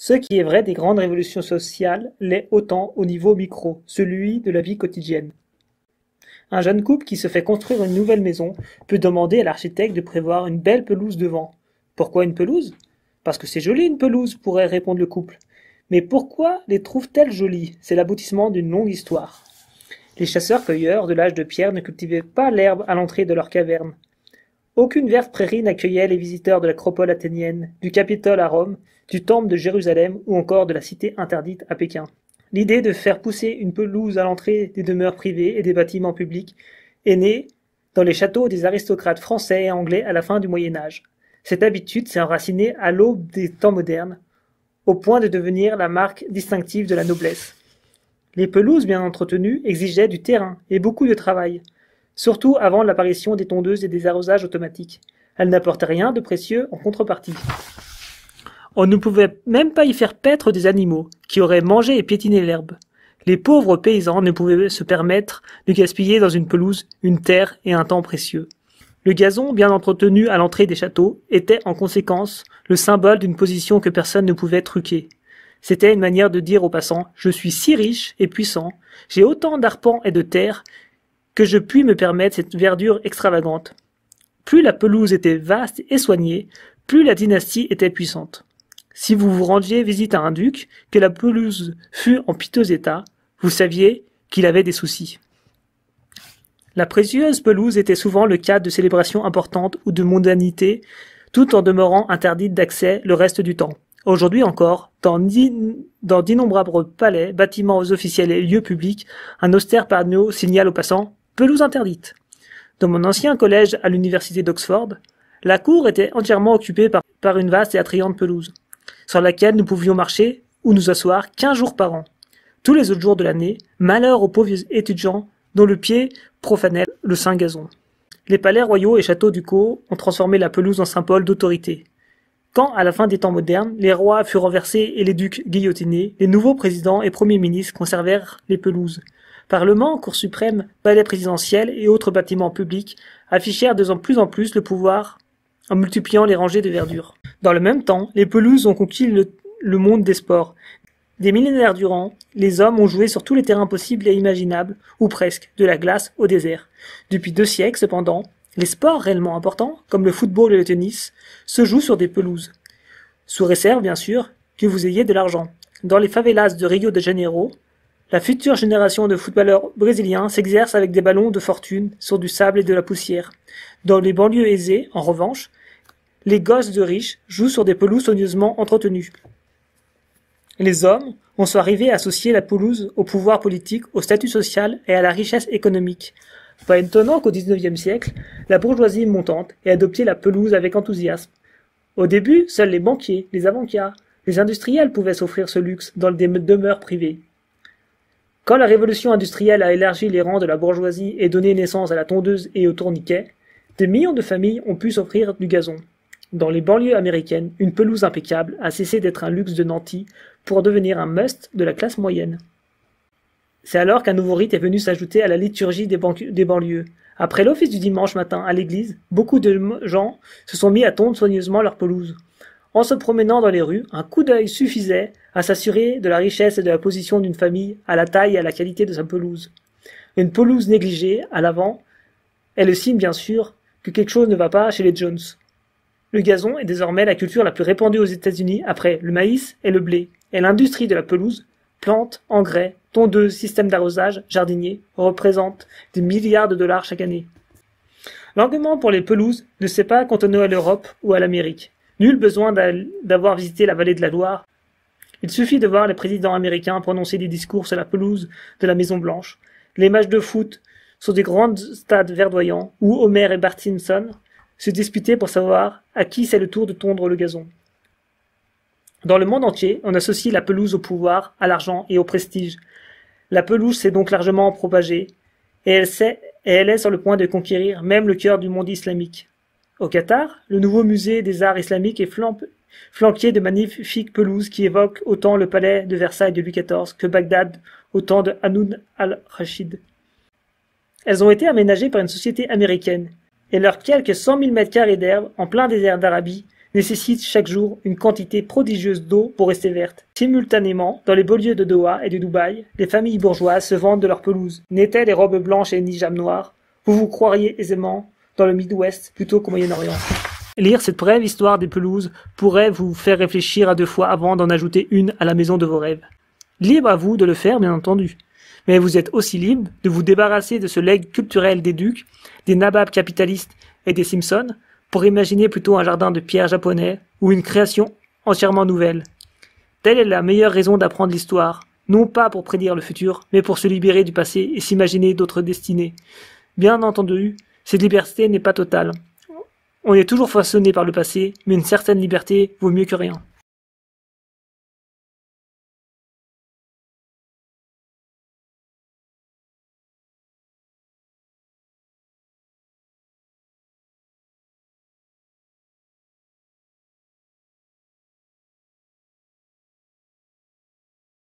Ce qui est vrai des grandes révolutions sociales l'est autant au niveau micro, celui de la vie quotidienne. Un jeune couple qui se fait construire une nouvelle maison peut demander à l'architecte de prévoir une belle pelouse devant. Pourquoi une pelouse? Parce que c'est joli une pelouse, pourrait répondre le couple. Mais pourquoi les trouve-t-elle jolies? C'est l'aboutissement d'une longue histoire. Les chasseurs-cueilleurs de l'âge de pierre ne cultivaient pas l'herbe à l'entrée de leur caverne. Aucune verte prairie n'accueillait les visiteurs de l'acropole athénienne, du Capitole à Rome, du temple de Jérusalem ou encore de la cité interdite à Pékin. L'idée de faire pousser une pelouse à l'entrée des demeures privées et des bâtiments publics est née dans les châteaux des aristocrates français et anglais à la fin du Moyen Âge. Cette habitude s'est enracinée à l'aube des temps modernes, au point de devenir la marque distinctive de la noblesse. Les pelouses bien entretenues exigeaient du terrain et beaucoup de travail, surtout avant l'apparition des tondeuses et des arrosages automatiques. Elles n'apportaient rien de précieux en contrepartie. On ne pouvait même pas y faire paître des animaux, qui auraient mangé et piétiné l'herbe. Les pauvres paysans ne pouvaient se permettre de gaspiller dans une pelouse une terre et un temps précieux. Le gazon, bien entretenu à l'entrée des châteaux, était en conséquence le symbole d'une position que personne ne pouvait truquer. C'était une manière de dire aux passants « Je suis si riche et puissant, j'ai autant d'arpents et de terres que je puis me permettre cette verdure extravagante. » Plus la pelouse était vaste et soignée, plus la dynastie était puissante. Si vous vous rendiez visite à un duc, que la pelouse fût en piteux état, vous saviez qu'il avait des soucis. La précieuse pelouse était souvent le cadre de célébrations importantes ou de mondanité, tout en demeurant interdite d'accès le reste du temps. Aujourd'hui encore, dans d'innombrables palais, bâtiments aux officiels et lieux publics, un austère panneau signale aux passants « Pelouse interdite ». Dans mon ancien collège à l'université d'Oxford, la cour était entièrement occupée par une vaste et attrayante pelouse, sur laquelle nous pouvions marcher ou nous asseoir 15 jours par an. Tous les autres jours de l'année, malheur aux pauvres étudiants dont le pied profanait le saint gazon. Les palais royaux et châteaux ducaux ont transformé la pelouse en symbole d'autorité. Quand, à la fin des temps modernes, les rois furent renversés et les ducs guillotinés, les nouveaux présidents et premiers ministres conservèrent les pelouses. Parlement, Cour suprême, palais présidentiel et autres bâtiments publics affichèrent de plus en plus le pouvoir en multipliant les rangées de verdure. Dans le même temps, les pelouses ont conquis le monde des sports. Des millénaires durant, les hommes ont joué sur tous les terrains possibles et imaginables, ou presque, de la glace au désert. Depuis 2 siècles, cependant, les sports réellement importants, comme le football et le tennis, se jouent sur des pelouses. Sous réserve, bien sûr, que vous ayez de l'argent. Dans les favelas de Rio de Janeiro, la future génération de footballeurs brésiliens s'exerce avec des ballons de fortune sur du sable et de la poussière. Dans les banlieues aisées, en revanche, les gosses de riches jouent sur des pelouses soigneusement entretenues. Les hommes ont sont arrivés à associer la pelouse au pouvoir politique, au statut social et à la richesse économique. Pas étonnant qu'au XIXe siècle, la bourgeoisie montante ait adopté la pelouse avec enthousiasme. Au début, seuls les banquiers, les avocats, les industriels pouvaient s'offrir ce luxe dans des demeures privées. Quand la révolution industrielle a élargi les rangs de la bourgeoisie et donné naissance à la tondeuse et au tourniquet, des millions de familles ont pu s'offrir du gazon. Dans les banlieues américaines, une pelouse impeccable a cessé d'être un luxe de nantis pour devenir un must de la classe moyenne. C'est alors qu'un nouveau rite est venu s'ajouter à la liturgie des banlieues. Après l'office du dimanche matin à l'église, beaucoup de gens se sont mis à tondre soigneusement leur pelouse. En se promenant dans les rues, un coup d'œil suffisait à s'assurer de la richesse et de la position d'une famille, à la taille et à la qualité de sa pelouse. Une pelouse négligée, à l'avant, est le signe bien sûr que quelque chose ne va pas chez les Jones. Le gazon est désormais la culture la plus répandue aux États-Unis après le maïs et le blé, et l'industrie de la pelouse, plantes, engrais, tondeuses, systèmes d'arrosage, jardiniers, représente des milliards de dollars chaque année. L'engouement pour les pelouses ne s'est pas cantonné à l'Europe ou à l'Amérique. Nul besoin d'avoir visité la vallée de la Loire. Il suffit de voir les présidents américains prononcer des discours sur la pelouse de la Maison-Blanche, les matchs de foot sur des grands stades verdoyants où Homer et Bart Simpson se disputaient pour savoir à qui c'est le tour de tondre le gazon. Dans le monde entier, on associe la pelouse au pouvoir, à l'argent et au prestige. La pelouse s'est donc largement propagée, et elle est sur le point de conquérir même le cœur du monde islamique. Au Qatar, le nouveau musée des arts islamiques est flanqué de magnifiques pelouses qui évoquent autant le palais de Versailles de Louis XIV que Bagdad au temps de Hanoun al-Rachid. Elles ont été aménagées par une société américaine, et leurs quelques 100 000 mètres carrés d'herbe en plein désert d'Arabie nécessitent chaque jour une quantité prodigieuse d'eau pour rester vertes. Simultanément, dans les beaux lieux de Doha et de Dubaï, les familles bourgeoises se vantent de leurs pelouses. N'étaient les robes blanches et nijables noires, vous vous croiriez aisément dans le Mid-Ouest plutôt qu'au Moyen-Orient. Lire cette brève histoire des pelouses pourrait vous faire réfléchir à 2 fois avant d'en ajouter une à la maison de vos rêves. Libre à vous de le faire, bien entendu. Mais vous êtes aussi libre de vous débarrasser de ce legs culturel des ducs, des nababs capitalistes et des Simpsons pour imaginer plutôt un jardin de pierre japonais ou une création entièrement nouvelle. Telle est la meilleure raison d'apprendre l'histoire, non pas pour prédire le futur, mais pour se libérer du passé et s'imaginer d'autres destinées. Bien entendu, cette liberté n'est pas totale. On est toujours façonné par le passé, mais une certaine liberté vaut mieux que rien.